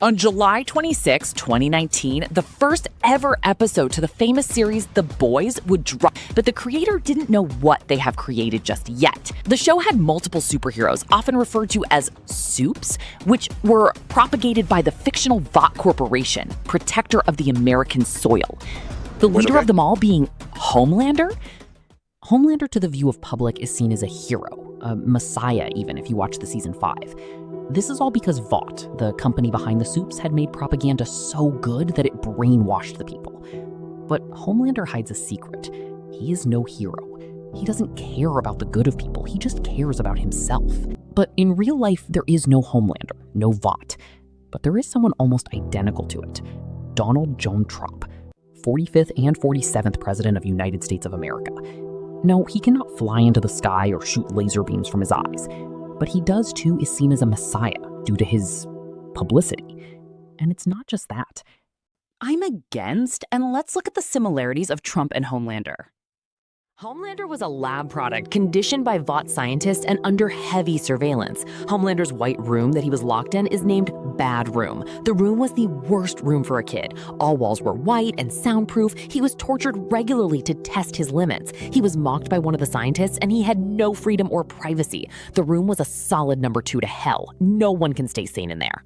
On July 26, 2019, the first ever episode to the famous series The Boys would drop, but the creator didn't know what they have created just yet. The show had multiple superheroes, often referred to as soups, which were propagated by the fictional Vought Corporation, protector of the American soil. The leader of them all being Homelander? Homelander to the view of public is seen as a hero, a messiah even if you watch the season 5. This is all because Vought, the company behind the soups, had made propaganda so good that it brainwashed the people. But Homelander hides a secret. He is no hero. He doesn't care about the good of people, he just cares about himself. But in real life, there is no Homelander, no Vought. But there is someone almost identical to it, Donald John Trump, 45th and 47th President of the United States of America. No, he cannot fly into the sky or shoot laser beams from his eyes. But he does too is seen as a messiah due to his publicity. And it's not just that. I'm against, and let's look at the similarities of Trump and Homelander. Homelander was a lab product conditioned by Vought scientists and under heavy surveillance. Homelander's white room that he was locked in is named Bad Room. The room was the worst room for a kid. All walls were white and soundproof. He was tortured regularly to test his limits. He was mocked by one of the scientists, and he had no freedom or privacy. The room was a solid number 2 to hell. No one can stay sane in there.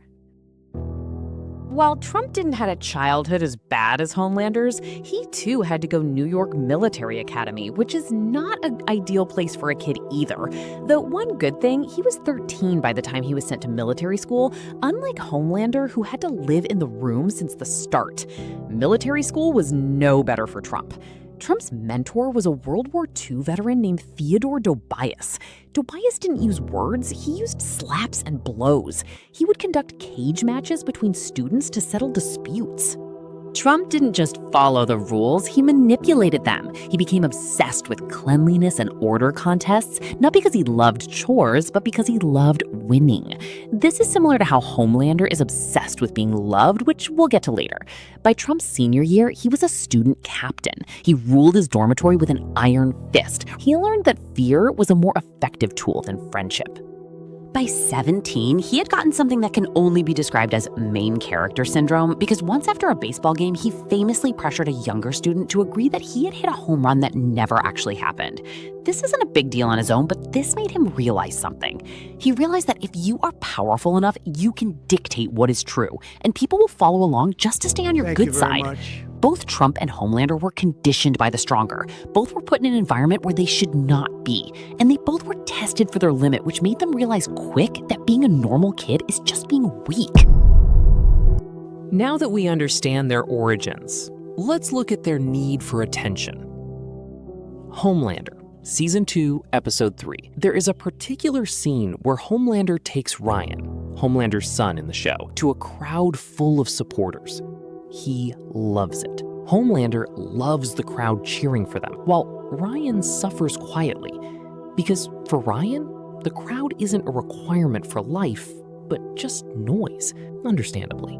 While Trump didn't have a childhood as bad as Homelander's, he too had to go New York Military Academy, which is not an ideal place for a kid either. The one good thing, he was 13 by the time he was sent to military school, unlike Homelander, who had to live in the room since the start. Military school was no better for Trump. Trump's mentor was a World War II veteran named Theodore Tobias. Tobias didn't use words, he used slaps and blows. He would conduct cage matches between students to settle disputes. Trump didn't just follow the rules, he manipulated them. He became obsessed with cleanliness and order contests, not because he loved chores, but because he loved winning. This is similar to how Homelander is obsessed with being loved, which we'll get to later. By Trump's senior year, he was a student captain. He ruled his dormitory with an iron fist. He learned that fear was a more effective tool than friendship. By 17, he had gotten something that can only be described as main character syndrome because once after a baseball game, he famously pressured a younger student to agree that he had hit a home run that never actually happened. This isn't a big deal on his own, but this made him realize something. He realized that if you are powerful enough, you can dictate what is true, and people will follow along just to stay on your good side. Much. Both Trump and Homelander were conditioned by the stronger. Both were put in an environment where they should not be. And they both were tested for their limit, which made them realize quick that being a normal kid is just being weak. Now that we understand their origins, let's look at their need for attention. Homelander, Season 2, Episode 3. There is a particular scene where Homelander takes Ryan, Homelander's son in the show, to a crowd full of supporters. He loves it. Homelander loves the crowd cheering for them, while Ryan suffers quietly. Because for Ryan, the crowd isn't a requirement for life, but just noise, understandably.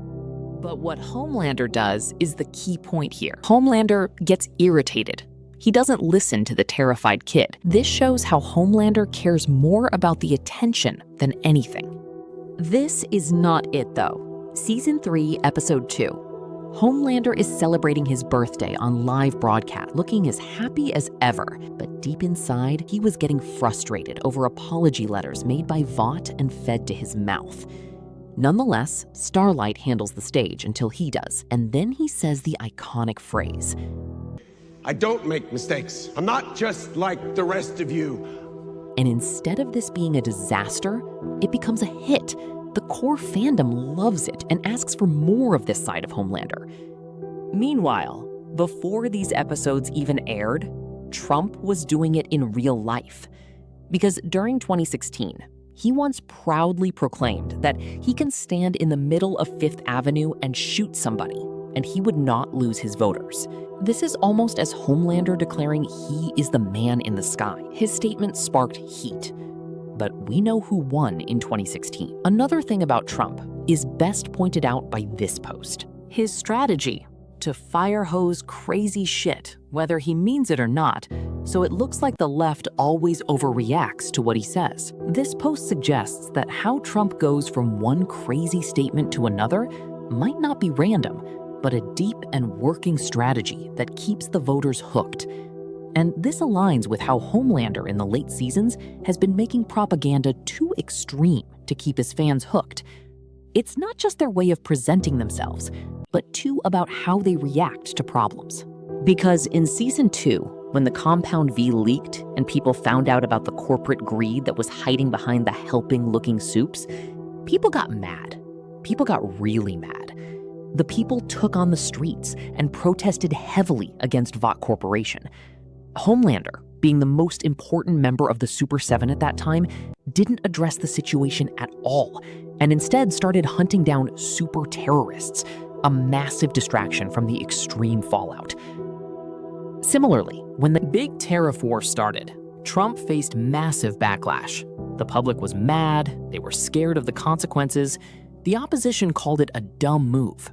But what Homelander does is the key point here. Homelander gets irritated. He doesn't listen to the terrified kid. This shows how Homelander cares more about the attention than anything. This is not it, though. Season 3, Episode 2. Homelander is celebrating his birthday on live broadcast, looking as happy as ever. But deep inside, he was getting frustrated over apology letters made by Vought and fed to his mouth. Nonetheless, Starlight handles the stage until he does, and then he says the iconic phrase, I don't make mistakes. I'm not just like the rest of you. And instead of this being a disaster, it becomes a hit. The core fandom loves it and asks for more of this side of Homelander. Meanwhile, before these episodes even aired, Trump was doing it in real life. Because during 2016, he once proudly proclaimed that he can stand in the middle of Fifth Avenue and shoot somebody, and he would not lose his voters. This is almost as Homelander declaring he is the man in the sky. His statement sparked heat. But we know who won in 2016. Another thing about Trump is best pointed out by this post. His strategy to fire hose crazy shit, whether he means it or not, so it looks like the left always overreacts to what he says. This post suggests that how Trump goes from one crazy statement to another might not be random, but a deep and working strategy that keeps the voters hooked. And this aligns with how Homelander in the late seasons has been making propaganda too extreme to keep his fans hooked. It's not just their way of presenting themselves, but too about how they react to problems. Because in season 2, when the Compound V leaked and people found out about the corporate greed that was hiding behind the helping-looking soups, people got mad. People got really mad. The people took on the streets and protested heavily against Vought Corporation. Homelander, being the most important member of the Super 7 at that time, didn't address the situation at all, and instead started hunting down super terrorists, a massive distraction from the extreme fallout. Similarly, when the big tariff war started, Trump faced massive backlash. The public was mad, they were scared of the consequences. The opposition called it a dumb move.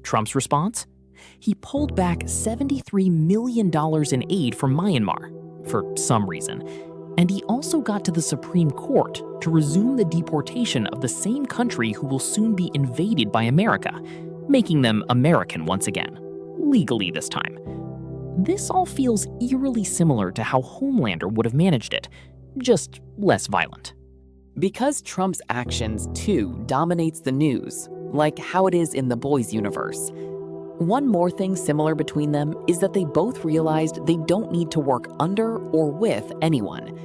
Trump's response? He pulled back $73 million in aid from Myanmar, for some reason. And he also got to the Supreme Court to resume the deportation of the same country who will soon be invaded by America, making them American once again, legally this time. This all feels eerily similar to how Homelander would have managed it, just less violent. Because Trump's actions, too, dominates the news, like how it is in the Boys universe. One more thing similar between them is that they both realized they don't need to work under or with anyone.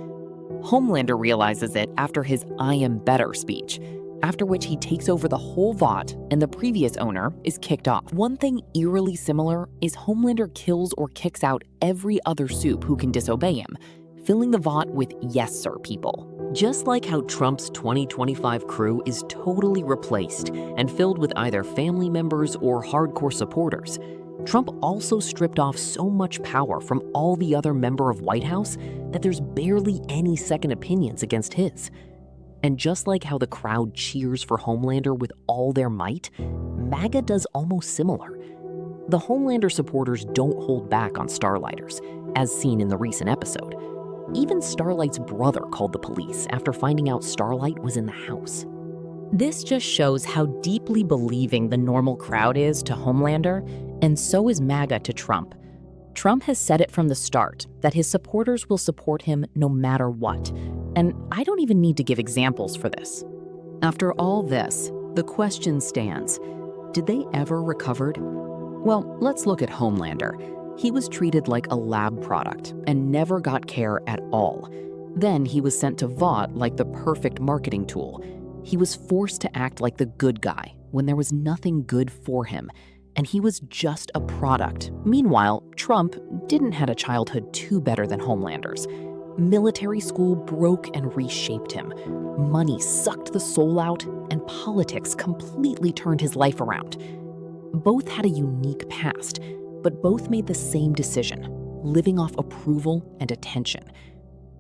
Homelander realizes it after his "I am better" speech, after which he takes over the whole Vought and the previous owner is kicked off. One thing eerily similar is Homelander kills or kicks out every other soup who can disobey him, filling the Vought with "yes sir" people. Just like how Trump's 2025 crew is totally replaced and filled with either family members or hardcore supporters, Trump also stripped off so much power from all the other member of White House that there's barely any second opinions against his. And just like how the crowd cheers for Homelander with all their might, MAGA does almost similar. The Homelander supporters don't hold back on Starlighters, as seen in the recent episode. Even Starlight's brother called the police after finding out Starlight was in the house. This just shows how deeply believing the normal crowd is to Homelander, and so is MAGA to Trump. Trump has said it from the start that his supporters will support him no matter what, and I don't even need to give examples for this. After all this, the question stands, did they ever recovered? Well, let's look at Homelander. He was treated like a lab product and never got care at all. Then he was sent to Vought like the perfect marketing tool. He was forced to act like the good guy when there was nothing good for him, and he was just a product. Meanwhile, Trump didn't have a childhood too better than Homelander's. Military school broke and reshaped him. Money sucked the soul out, and politics completely turned his life around. Both had a unique past, but both made the same decision, living off approval and attention.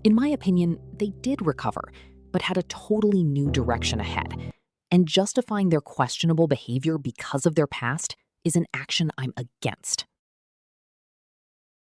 In my opinion, they did recover, but had a totally new direction ahead. And justifying their questionable behavior because of their past is an action I'm against.